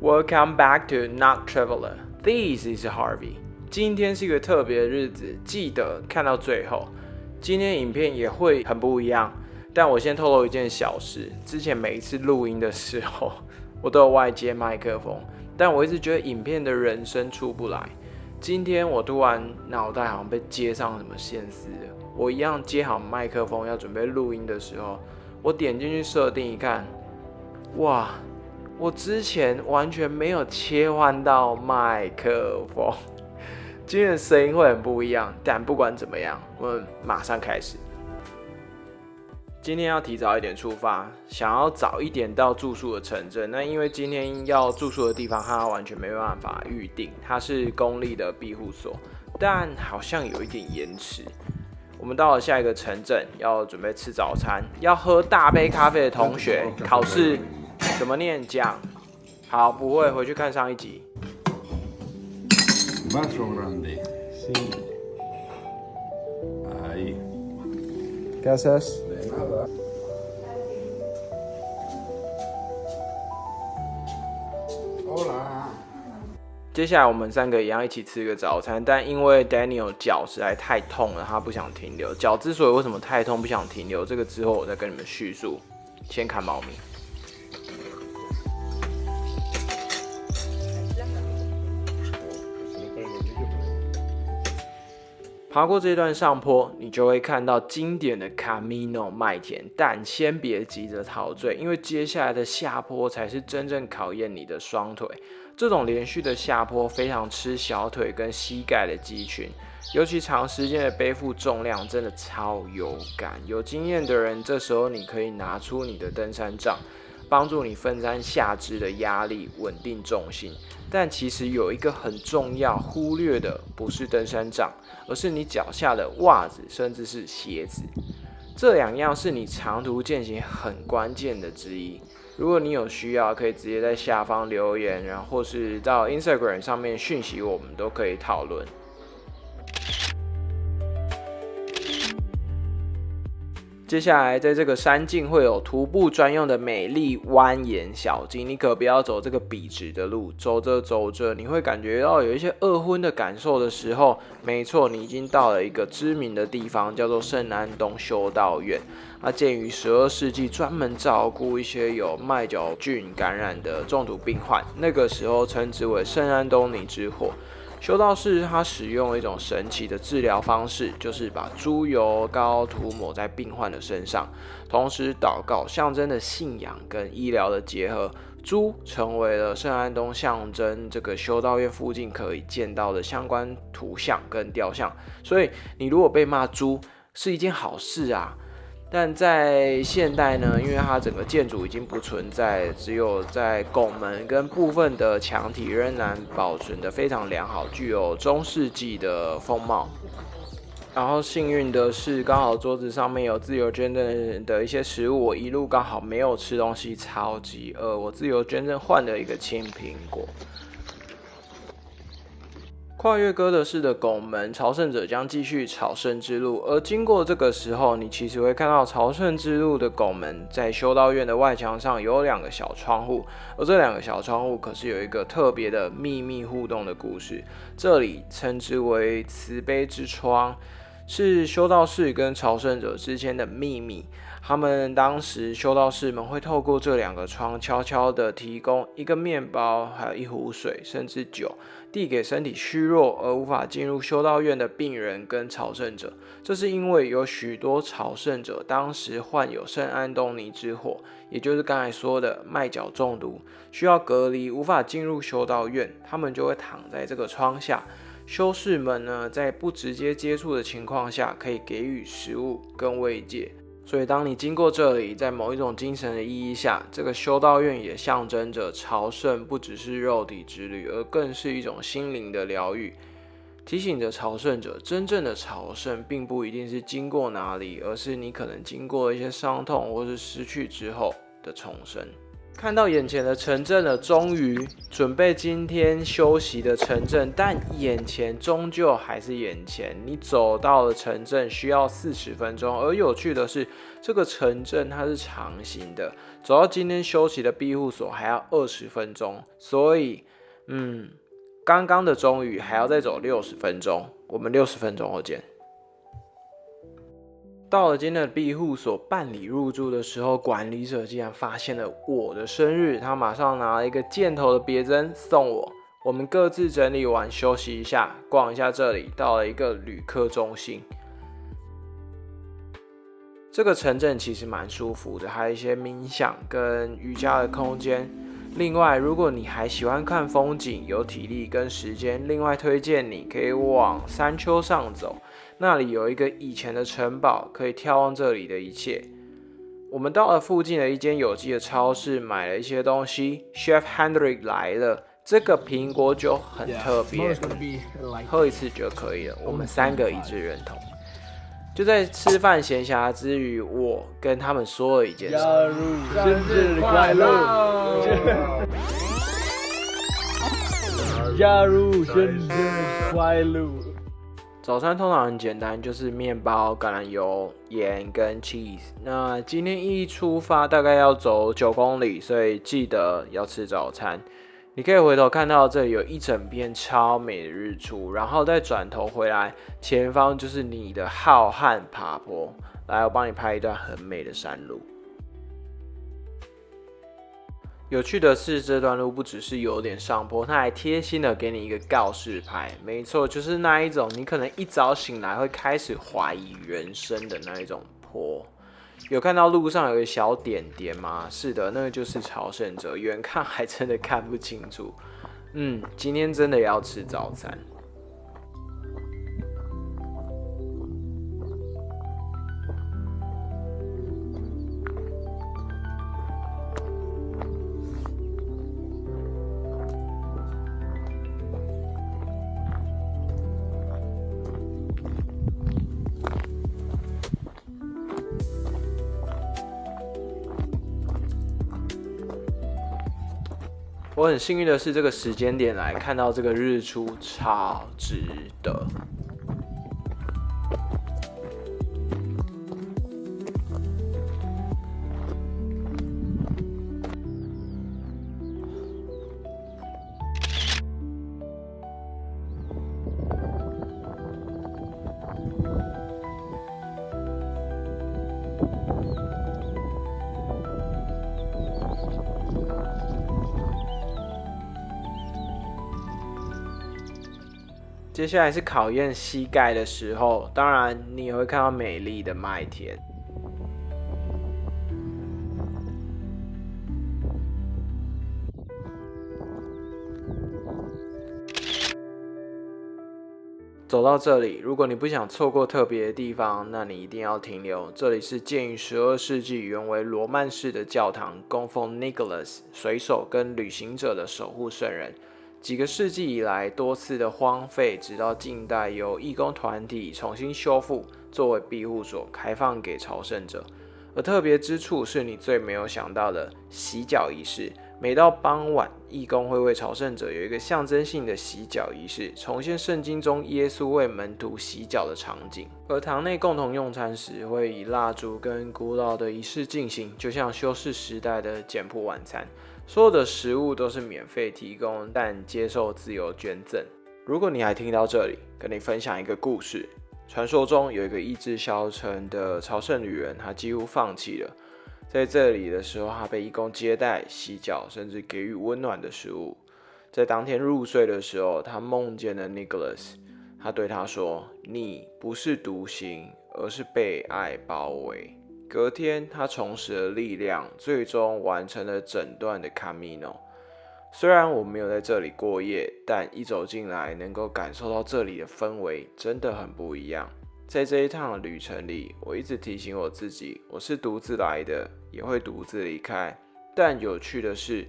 Welcome back to Not Traveler. This is Harvey. 今天是一个特别的日子，记得看到最后。今天影片也会很不一样，但我先透露一件小事：之前每一次录音的时候，我都有外接麦克风，但我一直觉得影片的人声出不来。今天我突然脑袋好像被接上什么线丝了，我一样接好麦克风要准备录音的时候，我点进去设定一看，哇！我之前完全没有切换到麦克风，今天的声音会很不一样。但不管怎么样，我们马上开始。今天要提早一点出发，想要早一点到住宿的城镇。那因为今天要住宿的地方，它完全没办法预定，它是公立的庇护所，但好像有一点延迟。我们到了下一个城镇，要准备吃早餐，要喝大杯咖啡的同学，考试怎么念讲？好，不会，回去看上一集。Bacio grande. Sí. Ahí. ¿Qué haces? De nada. Hola. 接下来我们三个一样一起吃个早餐，但因为 Daniel 脚实在太痛了，他不想停留。脚之所以为什么太痛不想停留，这个之后我再跟你们叙述。先看猫咪。爬过这段上坡，你就会看到经典的 Camino 麦田，但先别急着陶醉，因为接下来的下坡才是真正考验你的双腿。这种连续的下坡非常吃小腿跟膝盖的肌群，尤其长时间的背负重量真的超有感。有经验的人，这时候你可以拿出你的登山杖，帮助你分散下肢的压力，稳定重心。但其实有一个很重要忽略的，不是登山杖，而是你脚下的袜子，甚至是鞋子。这两样是你长途健行很关键的之一。如果你有需要，可以直接在下方留言，然后或是到 Instagram 上面讯息我们，都可以讨论。接下来，在这个山径会有徒步专用的美丽蜿蜒小径，你可不要走这个笔直的路。走着走着，你会感觉到有一些饿昏的感受的时候，没错，你已经到了一个知名的地方，叫做圣安东修道院。建于12世纪，专门照顾一些有麦角菌感染的中毒病患，那个时候称之为圣安东尼之火。修道士他使用一种神奇的治疗方式，就是把猪油膏涂抹在病患的身上，同时祷告，象征的信仰跟医疗的结合。猪成为了圣安东象征这个修道院附近可以见到的相关图像跟雕像，所以你如果被骂猪是一件好事啊。但在现代呢，因为它整个建筑已经不存在，只有在拱门跟部分的墙体仍然保存得非常良好，具有中世纪的风貌。然后幸运的是，刚好桌子上面有自由捐赠的一些食物，我一路刚好没有吃东西，超级饿。我自由捐赠换了一个青苹果。跨越哥德式的拱门，朝圣者将继续朝圣之路。而经过这个时候，你其实会看到朝圣之路的拱门在修道院的外墙上有2个小窗户，而这2个小窗户可是有一个特别的秘密互动的故事，这里称之为慈悲之窗，是修道士跟朝圣者之间的秘密。他们当时修道士们会透过这2个窗悄悄地提供一个面包，还有一壶水，甚至酒，递给身体虚弱而无法进入修道院的病人跟朝圣者。这是因为有许多朝圣者当时患有圣安东尼之火，也就是刚才说的麦角中毒，需要隔离，无法进入修道院，他们就会躺在这个窗下。修士们呢，在不直接接触的情况下，可以给予食物跟慰藉。所以当你经过这里，在某一种精神的意义下，这个修道院也象征着朝圣不只是肉体之旅，而更是一种心灵的疗愈，提醒着朝圣者，真正的朝圣并不一定是经过哪里，而是你可能经过一些伤痛或是失去之后的重生。看到眼前的城镇了，终于准备今天休息的城镇，但眼前终究还是眼前。你走到了城镇需要40分钟，而有趣的是，这个城镇它是长形的，走到今天休息的庇护所还要20分钟，所以，刚刚的终于还要再走60分钟。我们60分钟后见。到了今天的庇护所办理入住的时候，管理者竟然发现了我的生日，他马上拿了一个箭头的别针送我。我们各自整理完休息一下，逛一下这里，到了一个旅客中心。这个城镇其实蛮舒服的，还有一些冥想跟瑜伽的空间。另外，如果你还喜欢看风景，有体力跟时间，另外推荐你可以往山丘上走，那里有一个以前的城堡，可以眺望这里的一切。我们到了附近的一间有机的超市，买了一些东西。Chef Hendrik 来了，这个苹果酒很特别，喝一次就可以了。我们3个一致认同。就在吃饭闲暇之余，我跟他们说了一件事：生日快乐！加入生日快乐！早餐通常很简单，就是面包、橄榄油、盐跟 cheese。那今天一出发大概要走9公里，所以记得要吃早餐。你可以回头看到这里有一整片超美的日出，然后再转头回来，前方就是你的浩瀚爬坡。来，我帮你拍一段很美的山路。有趣的是，这段路不只是有点上坡，它还贴心的给你一个告示牌。没错，就是那一种你可能一早醒来会开始怀疑人生的那一种坡。有看到路上有个小点点吗？是的，那个就是朝圣者，远看还真的看不清楚。今天真的也要吃早餐。我很幸运的是，这个时间点来看到这个日出，超值得。接下来是考验膝盖的时候，当然你也会看到美丽的麦田。走到这里，如果你不想错过特别的地方，那你一定要停留。这里是建于12世纪，原为罗曼式的教堂，供奉 Nicholas 水手跟旅行者的守护圣人。几个世纪以来多次的荒废，直到近代由义工团体重新修复，作为庇护所开放给朝圣者。而特别之处是你最没有想到的洗脚仪式。每到傍晚，义工会为朝圣者有一个象征性的洗脚仪式，重现圣经中耶稣为门徒洗脚的场景。而堂内共同用餐时，会以蜡烛跟古老的仪式进行，就像修士时代的简朴晚餐。所有的食物都是免费提供，但接受自由捐赠。如果你还听到这里，跟你分享一个故事。传说中有一个意志消沉的朝圣旅人，他几乎放弃了。在这里的时候，他被义工接待、洗脚，甚至给予温暖的食物。在当天入睡的时候，他梦见了 Nicholas。他对他说：“你不是独行，而是被爱包围。”隔天，他重拾了力量，最终完成了整段的 Camino。虽然我没有在这里过夜，但一走进来，能够感受到这里的氛围真的很不一样。在这一趟的旅程里，我一直提醒我自己，我是独自来的，也会独自离开。但有趣的是，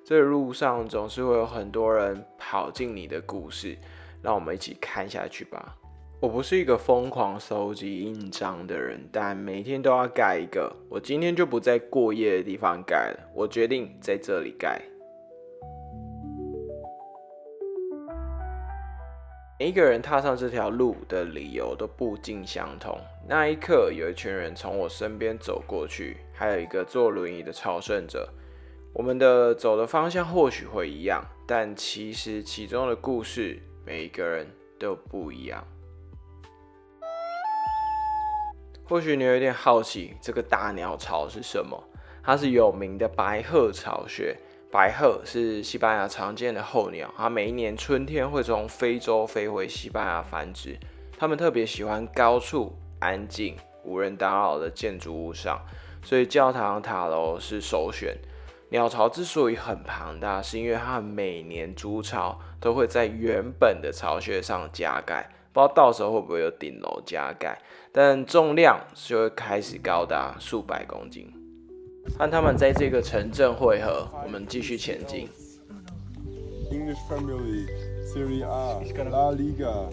这个路上总是会有很多人跑进你的故事，让我们一起看下去吧。我不是一个疯狂收集印章的人，但每天都要盖一个。我今天就不在过夜的地方盖了，我决定在这里盖。每一个人踏上这条路的理由都不尽相同。那一刻，有一群人从我身边走过去，还有一个坐轮椅的朝圣者。我们的走的方向或许会一样，但其实其中的故事，每一个人都不一样。或许你有点好奇，这个大鸟巢是什么？它是有名的白鹤巢穴。白鹤是西班牙常见的候鸟，它每一年春天会从非洲飞回西班牙繁殖。它们特别喜欢高处、安静、无人打扰的建筑物上，所以教堂、塔楼是首选。鸟巢之所以很庞大，是因为它们每年筑巢都会在原本的巢穴上加盖，不知道到时候会不会有顶楼加盖，但重量就会开始高达数百公斤。和他们在这个城镇会合，我们继续前进。English Premier League, Serie A, La Liga.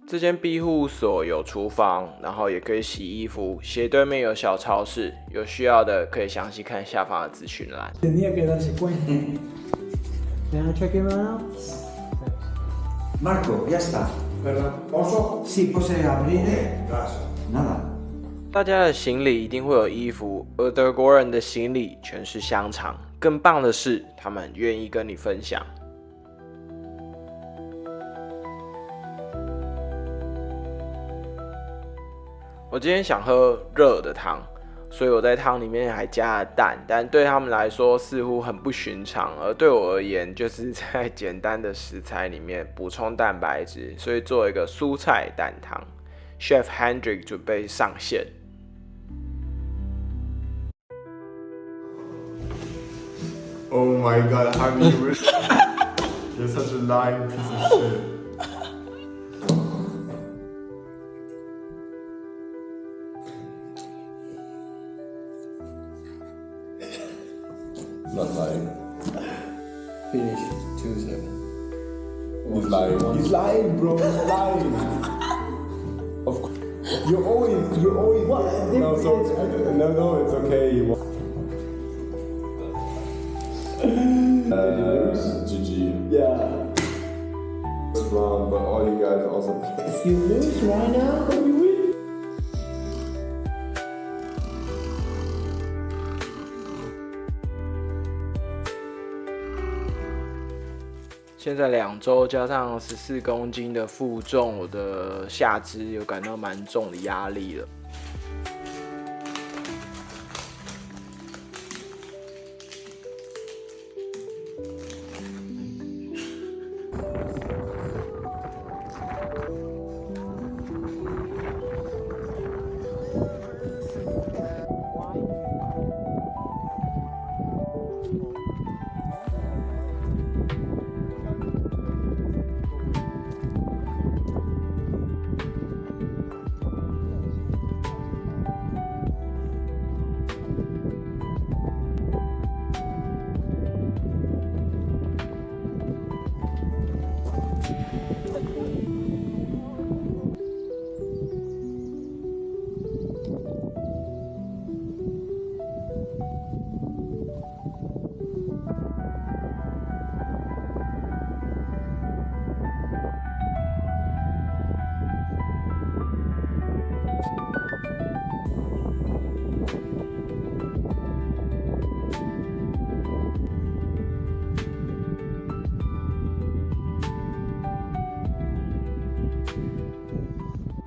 这间庇护所有厨房，然后也可以洗衣服，斜对面有小超市，有需要的可以详细看下方的资讯栏。Tenía que darse cuenta. ¿Me check him out? Marco, ya está. ¿Perdón? ¿Poso? Sí, pose abrir. Nada. 大家的行李一定会有衣服，而德国人的行李全是香肠。更棒的是，他们愿意跟你分享。我今天想喝热的汤，所以我在汤里面还加了蛋，但对他们来说似乎很不寻常，而对我而言，就是在简单的食材里面补充蛋白质，所以做一个蔬菜蛋汤。Chef Hendrik 准备上线。Oh my god, how do you wish? You're such a lying piece of shit. Not lying. Finish Tuesday. He's lying. He's lying, bro. He's lying. Of course. You always. What? No, it's okay. GG. Yeah. It's wrong, but all you guys also. If you lose right now, then you win. 现在2周加上14公斤的负重，我的下肢有感到蛮重的压力了。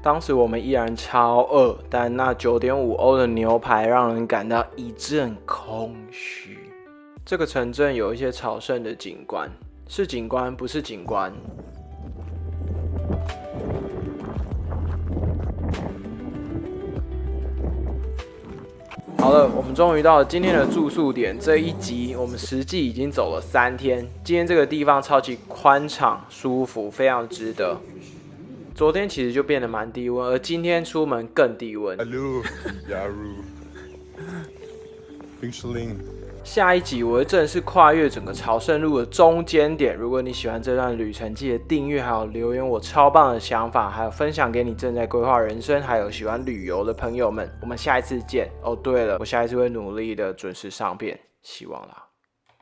当时我们依然超饿，但那9.5欧的牛排让人感到一阵空虚。这个城镇有一些朝圣的景观，是景观不是景观。好了，我们终于到了今天的住宿点。这一集我们实际已经走了3天。今天这个地方超级宽敞、舒服，非常值得。昨天其实就变得蛮低温，而今天出门更低温。Hallo, Yaru. Pincheling. 下一集我会正式跨越整个朝圣路的中间点。如果你喜欢这段旅程，记得订阅，还有留言我超棒的想法，还有分享给你正在规划人生，还有喜欢旅游的朋友们。我们下一次见。哦，对了，我下一次会努力的准时上片，希望啦。